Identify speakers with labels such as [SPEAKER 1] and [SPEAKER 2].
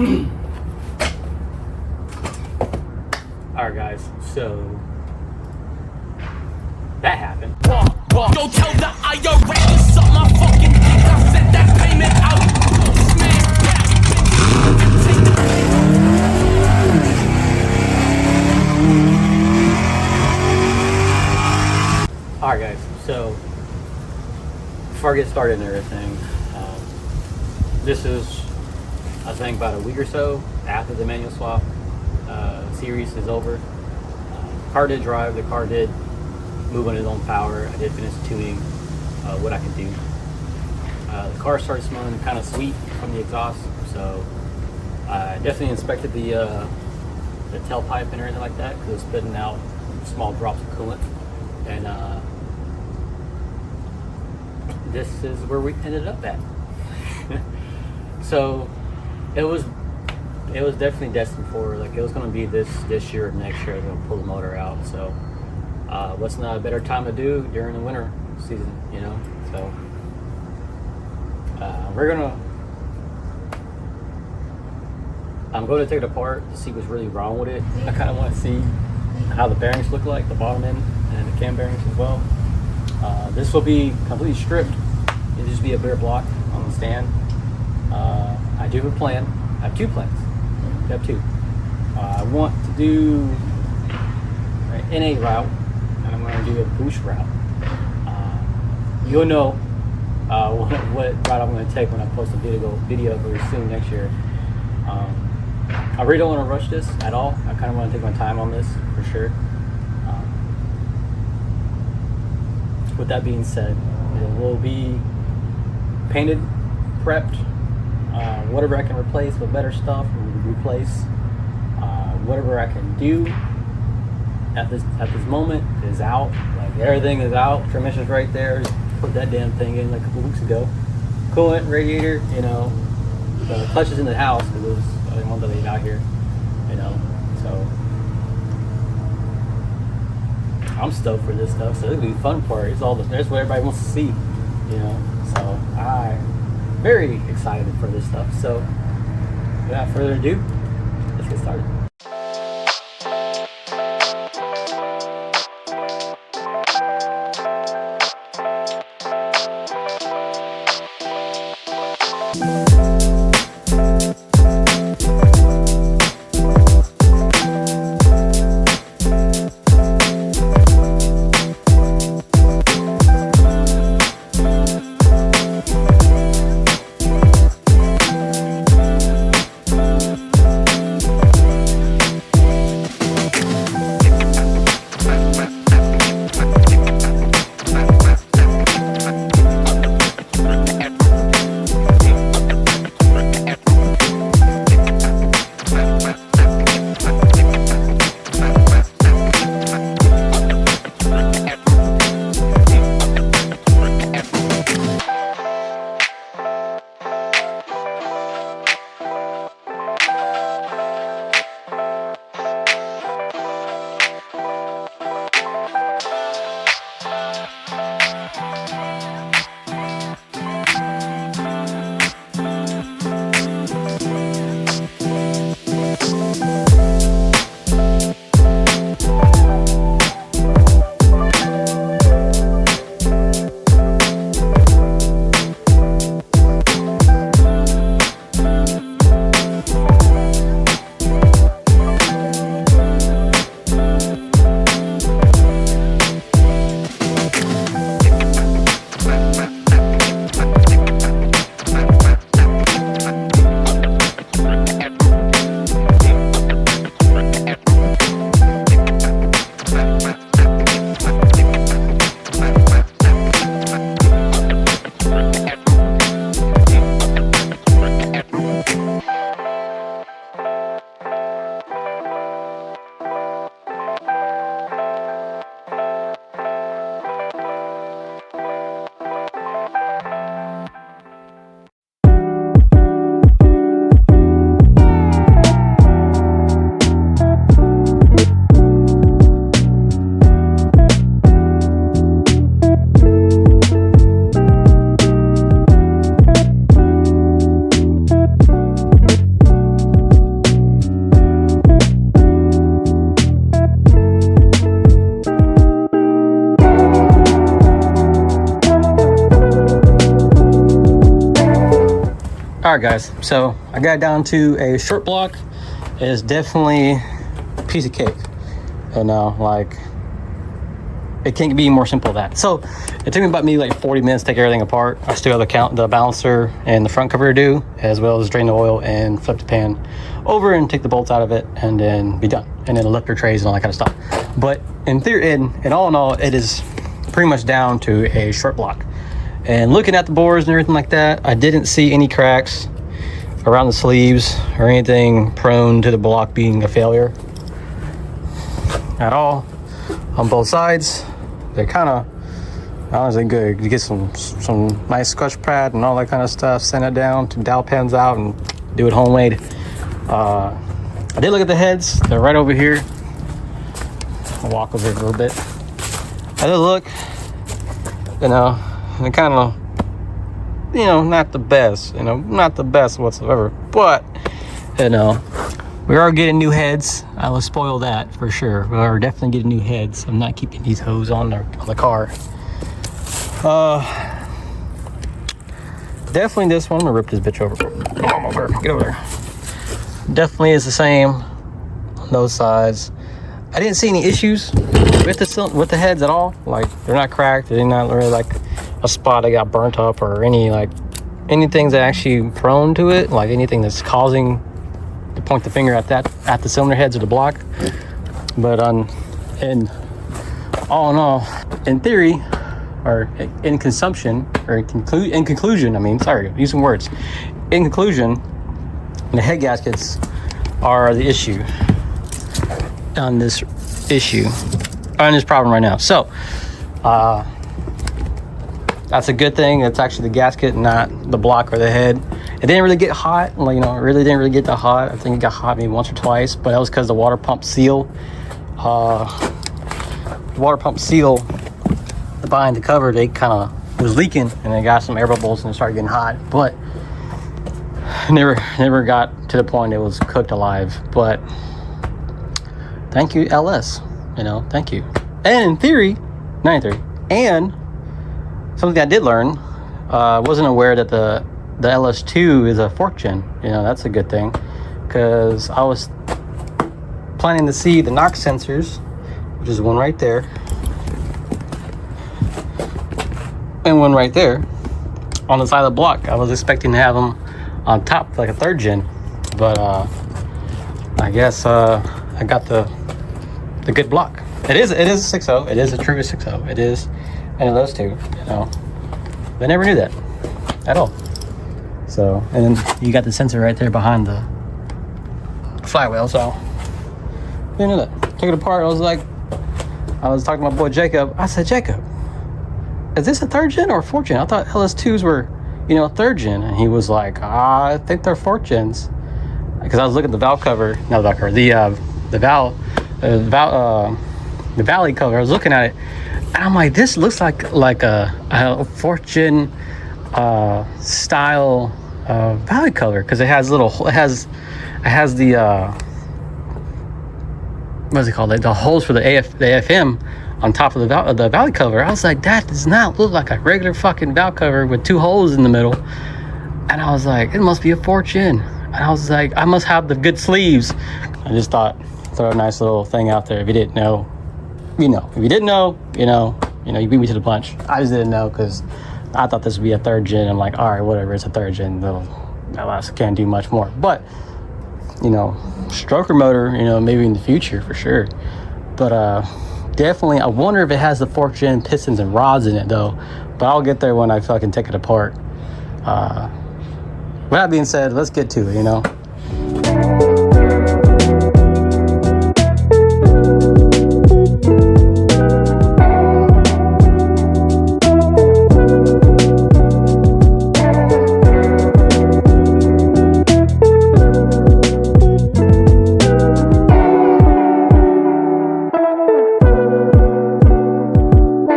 [SPEAKER 1] Alright guys, so that happened.
[SPEAKER 2] Go tell the IRS to suck my fucking dick. I set that payment out. Smash
[SPEAKER 1] that. Alright guys, so before I get started and everything, this is, I think, about a week or so after the manual swap series is over. Car did drive, the car did move on its own power. I did finish tuning what I could do. The car started smelling kind of sweet from the exhaust, so I definitely inspected the tailpipe and everything like that, because it was spitting out small drops of coolant. And this is where we ended up at. So it was definitely destined for, like, it was going to be this year or next year. I was going to pull the motor out. So what's not a better time to do during the winter season, you know? So I'm going to take it apart to see what's really wrong with it. I kind of want to see how the bearings look like, the bottom end and the cam bearings as well. This will be completely stripped. It'll just be a bare block on the stand. I do have a plan. I have two plans. I have two. I want to do an NA route, and I'm going to do a boost route. You'll know what route I'm going to take when I post a video very soon next year. I really don't want to rush this at all. I kind of want to take my time on this for sure. With that being said, it will be painted, prepped. Whatever I can replace with better stuff, we'll replace. Whatever I can do at this moment is out. Like, everything is out. Transmission's right there. Just put that damn thing in like a couple weeks ago. Coolant, radiator, you know. The clutch is in the house because it was I didn't want to leave out here, you know. So I'm stoked for this stuff. So it'll be the fun part. That's what everybody wants to see, you know. So I'm very excited for this stuff. So without further ado, let's get started. All right, guys. So I got it down to a short block. It's definitely a piece of cake. You know, like, it can't be more simple than that. So it took me about like 40 minutes to take everything apart. I still have the balancer and the front cover to do, as well as drain the oil and flip the pan over and take the bolts out of it, and then be done. And then the lifter trays and all that kind of stuff. But in theory, in all in all, it is pretty much down to a short block. And looking at the bores and everything like that, I didn't see any cracks around the sleeves or anything prone to the block being a failure at all. On both sides, they're kind of honestly good. You get some nice scotch pad and all that kind of stuff, send it down to dowel pens out and do it homemade. I did look at the heads. They're right over here. I'll walk over it a little bit. I did look, you know, and it kind of, you know, not the best, you know, not the best whatsoever, but, you know, we are getting new heads. I will spoil that for sure. We are definitely getting new heads. I'm not keeping these hose on the car. Definitely this one. I'm gonna rip this bitch over. Come on over. Get over there. Definitely is the same on those sides. I didn't see any issues with the heads at all. Like, they're not cracked. They're not really like a spot that got burnt up or anything that's actually prone to it. Like anything that's causing to point the finger at the cylinder heads of the block. But in all, in theory, or in consumption, or in conclusion, I mean, sorry, using words. In conclusion, the head gaskets are the issue on this problem right now. So, that's a good thing. It's actually the gasket, not the block or the head. It didn't really get hot. Like, you know, it really didn't really get that hot. I think it got hot maybe once or twice, but that was because the water pump seal, behind the cover, they kind of was leaking, and it got some air bubbles and it started getting hot. But never got to the point it was cooked alive. But thank you, LS. You know, thank you. And in theory, and something I did learn, wasn't aware that the LS2 is a 4th gen. You know, that's a good thing, because I was planning to see the knock sensors, which is one right there and one right there on the side of the block. I was expecting to have them on top like a 3rd gen, but I guess I got the good block. It is a 6.0. It is a true 6.0. It is any of those two. You know, they never knew that at all. So, and then you got the sensor right there behind the flywheel. So, you know that. Took it apart. I was talking to my boy Jacob. I said, Jacob, is this a 3rd gen or a 4th gen? I thought LS2s were, you know, a 3rd gen. And he was like, I think they're 4th gens. Because I was looking at the valve cover, not the valve cover, the valley cover. I was looking at it, and I'm like, this looks like a 4th gen style valley cover, because it has the what's it called? Like the holes for the AFM on top of the valley cover. I was like, that does not look like a regular fucking valve cover with 2 holes in the middle. And I was like, it must be a 4th gen. And I was like, I must have the good sleeves. I just thought, throw a nice little thing out there. If you didn't know, you know. If you didn't know, you know, you beat me to the punch. I just didn't know, because I thought this would be a 3rd gen. I'm like, all right, whatever, it's a 3rd gen. That can't do much more. But, you know, stroker motor, you know, maybe in the future for sure. But definitely, I wonder if it has the 4th gen pistons and rods in it though. But I'll get there when I fucking take it apart. With that being said, let's get to it, you know.